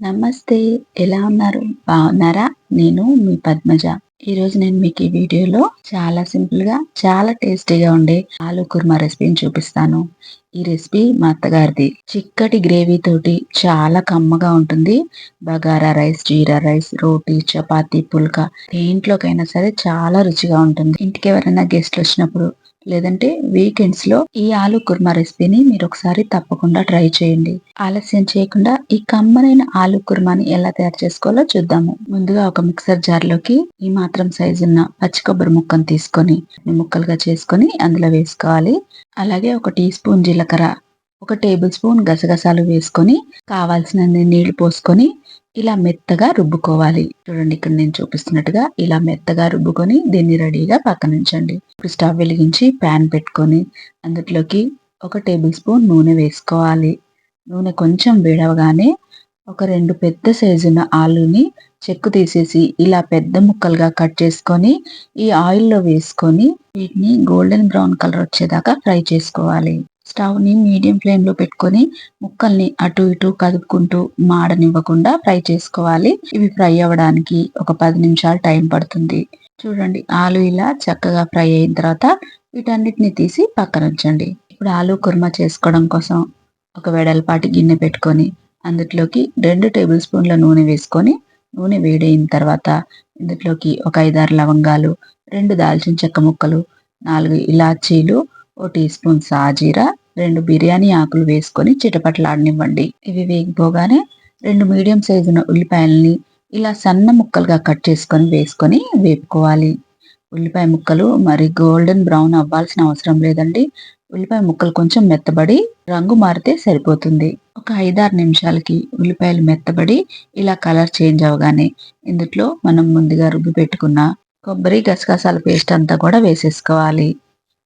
నమస్తే. ఎలా ఉన్నారు? బాగున్నారా? నేను మీ పద్మజ. ఈరోజు నేను మీకు ఈ వీడియోలో చాలా సింపుల్‌గా, చాలా టేస్టీగా ఉండే ఆలు కుర్మా రెసిపీని చూపిస్తాను. ఈ రెసిపీ మా అత్తగారిది. చిక్కటి గ్రేవీ తోటి చాలా కమ్మగా ఉంటుంది. బగారా రైస్, జీరా రైస్, రోటీ, చపాతీ, పుల్కా దేంట్లోకైనా సరే చాలా రుచిగా ఉంటుంది. ఇంటికి ఎవరైనా గెస్ట్‌లొచ్చినప్పుడు లేదంటే వీకెండ్స్‌లో ఈ ఆలు కుర్మా రెసిపీని మీరొకసారి తప్పకుండా ట్రై చేయండి. ఆలస్యం చేయకుండా ఈ కమ్మనైన ఆలు కుర్మాని ఎలా తయారు చేసుకోవాలో చూద్దాము. ముందుగా ఒక మిక్సర్ జార్‌లోకి ఈ మాత్రం సైజున్న పచ్చి కొబ్బరి ముక్కను తీసుకొని ముక్కలుగా చేసుకొని అందులో వేసుకోవాలి. అలాగే ఒక టీ స్పూన్ జీలకర్ర, ఒక టేబుల్ స్పూన్ గసగసాలు వేసుకొని కావాల్సినన్ని నీళ్లు పోసుకొని ఇలా మెత్తగా రుబ్బుకోవాలి. చూడండి, ఇక్కడ నేను చూపిస్తున్నట్టుగా ఇలా మెత్తగా రుబ్బుకొని దీన్ని రెడీగా పక్కనుంచండి. ఇప్పుడు స్టవ్ వెలిగించి ప్యాన్ పెట్టుకొని అందులోకి ఒక టేబుల్ స్పూన్ నూనె వేసుకోవాలి. నూనె కొంచెం వేడవగానే ఒక 2 పెద్ద సైజున్న ఆలూని చెక్కు తీసేసి ఇలా పెద్ద ముక్కలుగా కట్ చేసుకొని ఈ ఆయిల్‌లో వేసుకొని వీటిని గోల్డెన్ బ్రౌన్ కలర్ వచ్చేదాకా ఫ్రై చేసుకోవాలి. స్టవ్‌ని మీడియం ఫ్లేమ్‌లో పెట్టుకొని ముక్కల్ని అటు ఇటు కదుపుకుంటూ మాడనివ్వకుండా ఫ్రై చేసుకోవాలి. ఇవి ఫ్రై అవ్వడానికి ఒక 10 నిమిషాలు టైం పడుతుంది. చూడండి, ఆలు ఇలా చక్కగా ఫ్రై అయిన తర్వాత వీటన్నిటిని తీసి పక్కనుంచండి. ఇప్పుడు ఆలు కుర్మా చేసుకోవడం కోసం ఒక వెడల్పాటి గిన్నె పెట్టుకొని అందులోకి 2 టేబుల్ స్పూన్ల నూనె వేసుకొని నూనె వేడైన తర్వాత ఇందులోకి ఒక 5, 6 లవంగాలు, 2 దాల్చిన చెక్క ముక్కలు, 4 ఇలాచీలు, ఓ టీ స్పూన్ సాజీరా, 2 బిర్యానీ ఆకులు వేసుకొని చిటపటలాడనివ్వండి. ఇవి వేగిపోగానే 2 మీడియం సైజున ఉల్లిపాయలని ఇలా సన్న ముక్కలుగా కట్ చేసుకొని వేసుకొని వేపుకోవాలి. ఉల్లిపాయ ముక్కలు మరి గోల్డెన్ బ్రౌన్ అవ్వాల్సిన అవసరం లేదండి. ఉల్లిపాయ ముక్కలు కొంచెం మెత్తబడి రంగు మారితే సరిపోతుంది. ఒక 5, 6 నిమిషాలకి ఉల్లిపాయలు మెత్తబడి ఇలా కలర్ చేంజ్ అవ్వగానే ఇందులో మనం ముందుగా రుబ్బి పెట్టుకున్న కొబ్బరి, గసగసాల పేస్ట్ అంతా కూడా వేసేసుకోవాలి.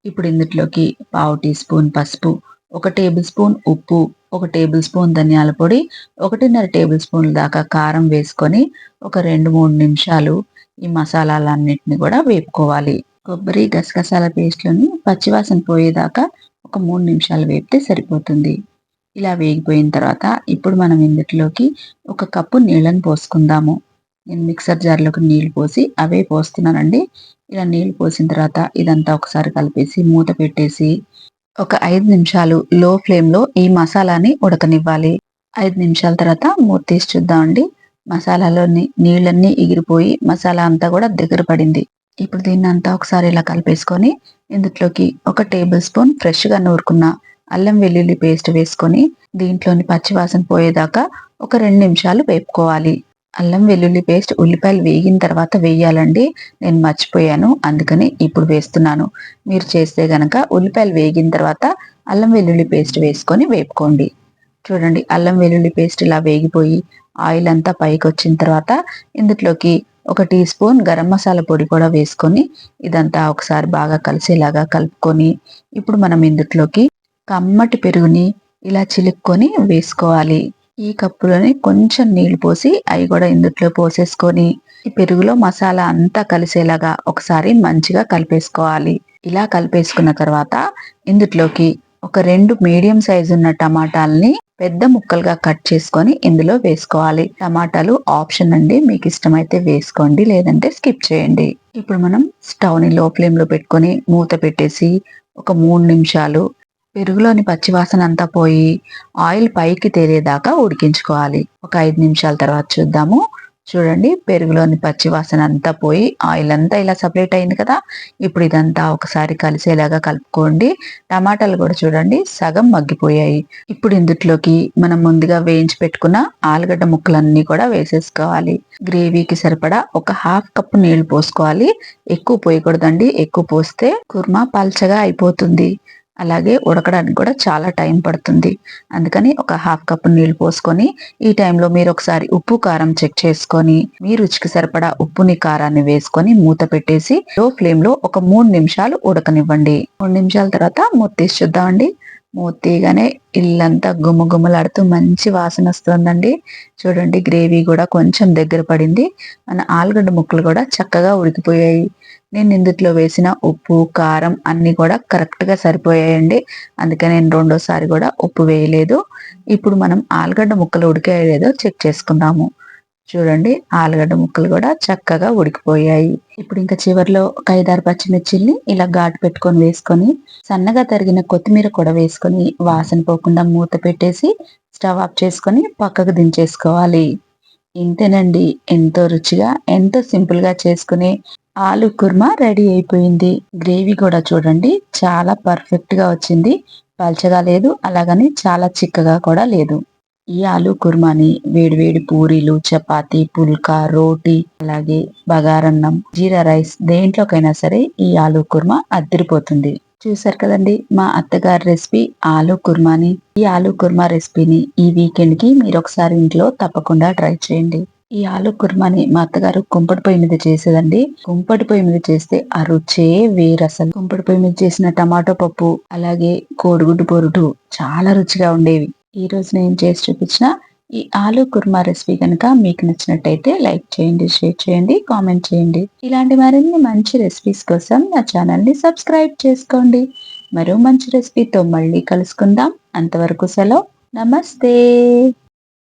ఇప్పుడు ఇందులోకి పావు టీ స్పూన్ పసుపు, ఒక టేబుల్ స్పూన్ ఉప్పు, ఒక టేబుల్ స్పూన్ ధనియాల పొడి, 1.5 టేబుల్ స్పూన్ల దాకా కారం వేసుకొని ఒక 2, 3 నిమిషాలు ఈ మసాలాలన్నిటిని కూడా వేపుకోవాలి. కొబ్బరి, గసగసాల పేస్ట్‌లోని పచ్చివాసన పోయేదాకా ఒక 3 నిమిషాలు వేపితే సరిపోతుంది. ఇలా వేగిపోయిన తర్వాత ఇప్పుడు మనం ఇందులోకి ఒక కప్పు నీళ్ళని పోసుకుందాము. నేను మిక్సర్ జార్‌లోకి నీళ్లు పోసి అవే పోస్తున్నానండి. ఇలా నీళ్లు పోసిన తర్వాత ఇదంతా ఒకసారి కలిపేసి మూత పెట్టేసి ఒక 5 నిమిషాలు లో ఫ్లేమ్‌లో ఈ మసాలాని ఉడకనివ్వాలి. 5 నిమిషాల తర్వాత మూత తీసి చూద్దామండి. మసాలాలోని నీళ్ళన్నీ ఎగిరిపోయి మసాలా అంతా కూడా దగ్గర పడింది. ఇప్పుడు దీన్నంతా ఒకసారి ఇలా కలిపేసుకొని ఇందులోకి ఒక టేబుల్ స్పూన్ ఫ్రెష్‌గా నూరుకున్న అల్లం వెల్లుల్లి పేస్ట్ వేసుకొని దీంట్లోని పచ్చివాసన పోయేదాకా ఒక 2 నిమిషాలు వేపుకోవాలి. అల్లం వెల్లుల్లి పేస్ట్ ఉల్లిపాయలు వేగిన తర్వాత వేయాలండి. నేను మర్చిపోయాను. అందుకని ఇప్పుడు వేస్తున్నాను. మీరు చేస్తే గనక ఉల్లిపాయలు వేగిన తర్వాత అల్లం వెల్లుల్లి పేస్ట్ వేసుకొని వేపుకోండి. చూడండి, అల్లం వెల్లుల్లి పేస్ట్ ఇలా వేగిపోయి ఆయిల్ అంతా పైకొచ్చిన తర్వాత ఇందులోకి ఒక టీ స్పూన్ గరం మసాలా పొడి కూడా వేసుకొని ఇదంతా ఒకసారి బాగా కలిసేలాగా కలుపుకొని ఇప్పుడు మనం ఇందులోకి కమ్మటి పెరుగుని ఇలా చిలుక్కొని వేసుకోవాలి. ఈ కప్పులోని కొంచెం నీళ్లు పోసి అవి కూడా ఇందులో పోసేసుకొని ఈ పెరుగులో మసాలా అంతా కలిసేలాగా ఒకసారి మంచిగా కలిపేసుకోవాలి. ఇలా కలిపేసుకున్న తర్వాత ఇందులోకి ఒక 2 మీడియం సైజు ఉన్న టమాటాలని పెద్ద ముక్కలుగా కట్ చేసుకొని ఇందులో వేసుకోవాలి. టమాటాలు ఆప్షన్ అండి. మీకు ఇష్టమైతే వేసుకోండి, లేదంటే స్కిప్ చేయండి. ఇప్పుడు మనం స్టవ్‌ని లో ఫ్లేమ్‌లో పెట్టుకొని మూత పెట్టేసి ఒక 3 నిమిషాలు పెరుగులోని పచ్చివాసన అంతా పోయి ఆయిల్ పైకి తేలేదాకా ఉడికించుకోవాలి. ఒక 5 నిమిషాల తర్వాత చూద్దాము. చూడండి, పెరుగులోని పచ్చివాసన అంతా పోయి ఆయిల్ అంతా ఇలా సెపరేట్ అయింది కదా! ఇప్పుడు ఇదంతా ఒకసారి కలిసేలాగా కలుపుకోండి. టమాటాలు కూడా చూడండి సగం మగ్గిపోయాయి. ఇప్పుడు ఇందులోకి మనం ముందుగా వేయించి పెట్టుకున్న ఆలుగడ్డ ముక్కలన్నీ కూడా వేసేసుకోవాలి. గ్రేవీకి సరిపడా ఒక హాఫ్ కప్పు నీళ్లు పోసుకోవాలి. ఎక్కువ పోయకూడదండి. ఎక్కువ పోస్తే కుర్మా పల్చగా అయిపోతుంది. అలాగే ఉడకడానికి కూడా చాలా టైం పడుతుంది. అందుకని ఒక హాఫ్ కప్పు నీళ్లు పోసుకొని ఈ టైంలో మీరు ఒకసారి ఉప్పు, కారం చెక్ చేసుకొని మీ రుచికి సరిపడా ఉప్పుని, కారాన్ని వేసుకొని మూత పెట్టేసి లో ఫ్లేమ్‌లో ఒక 3 నిమిషాలు ఉడకనివ్వండి. 3 నిమిషాల తర్వాత మూత తీసి చూద్దామండి. మూత తీయగానే ఇల్లంతా గుమగుమలాడుతూ మంచి వాసన వస్తుందండి. చూడండి, గ్రేవీ కూడా కొంచెం దగ్గర పడింది. మన ఆలుగడ్డ ముక్కలు కూడా చక్కగా ఉడికిపోయాయి. నేను ఇందులో వేసిన ఉప్పు, కారం అన్నీ కూడా కరెక్ట్‌గా సరిపోయాయండి. అందుకే నేను రెండోసారి కూడా ఉప్పు వేయలేదు. ఇప్పుడు మనం ఆలుగడ్డ ముక్కలు ఉడికాయో లేదో చెక్ చేసుకుందాము. చూడండి, ఆలుగడ్డ ముక్కలు కూడా చక్కగా ఉడికిపోయాయి. ఇప్పుడు ఇంకా చివర్లో ఒక 5, 6 పచ్చిమిర్చిల్ని ఇలా ఘాటు పెట్టుకొని వేసుకొని, సన్నగా తరిగిన కొత్తిమీర కూడా వేసుకొని, వాసన పోకుండా మూత పెట్టేసి స్టవ్ ఆఫ్ చేసుకొని పక్కకు దించేసుకోవాలి. ఇంతేనండి. ఎంతో రుచిగా, ఎంతో సింపుల్‌గా చేసుకునే ఆలు కుర్మా రెడీ అయిపోయింది. గ్రేవీ కూడా చూడండి చాలా పర్ఫెక్ట్‌గా వచ్చింది. పల్చగా లేదు, అలాగని చాలా చిక్కగా కూడా లేదు. ఈ ఆలు కుర్మాని వేడి వేడి పూరీలు, చపాతీ, పుల్కా, రోటీ, అలాగే బగారన్నం, జీరా రైస్ దేంట్లోకైనా సరే ఈ ఆలు కుర్మా అద్దిరిపోతుంది. చూసారు కదండీ! మా అత్తగారి రెసిపీ ఆలు కుర్మాని. ఈ ఆలు కుర్మా రెసిపీని ఈ వీకెండ్‌కి మీరొకసారి ఇంట్లో తప్పకుండా ట్రై చేయండి. ఈ ఆలు కుర్మాని మా అత్తగారు కుంపటి పొయ్యి మీద చేసేదండి. కుంపటి పొయ్యి మీద చేస్తే ఆ రుచే వేరసలు. కుంపటి పొయ్యి మీద చేసిన టమాటో పప్పు, అలాగే కోడిగుడ్డు పొరుటు చాలా రుచిగా ఉండేవి. ఈరోజు నేను చేసి చూపించిన ఈ ఆలు కుర్మా రెసిపీ కనుక మీకు నచ్చినట్టయితే లైక్ చేయండి, షేర్ చేయండి, కామెంట్ చేయండి. ఇలాంటి మరిన్ని మంచి రెసిపీస్ కోసం నా ఛానల్‌ని సబ్స్క్రైబ్ చేసుకోండి. మరో మంచి రెసిపీతో మళ్ళీ కలుసుకుందాం. అంతవరకు సెలవు. నమస్తే.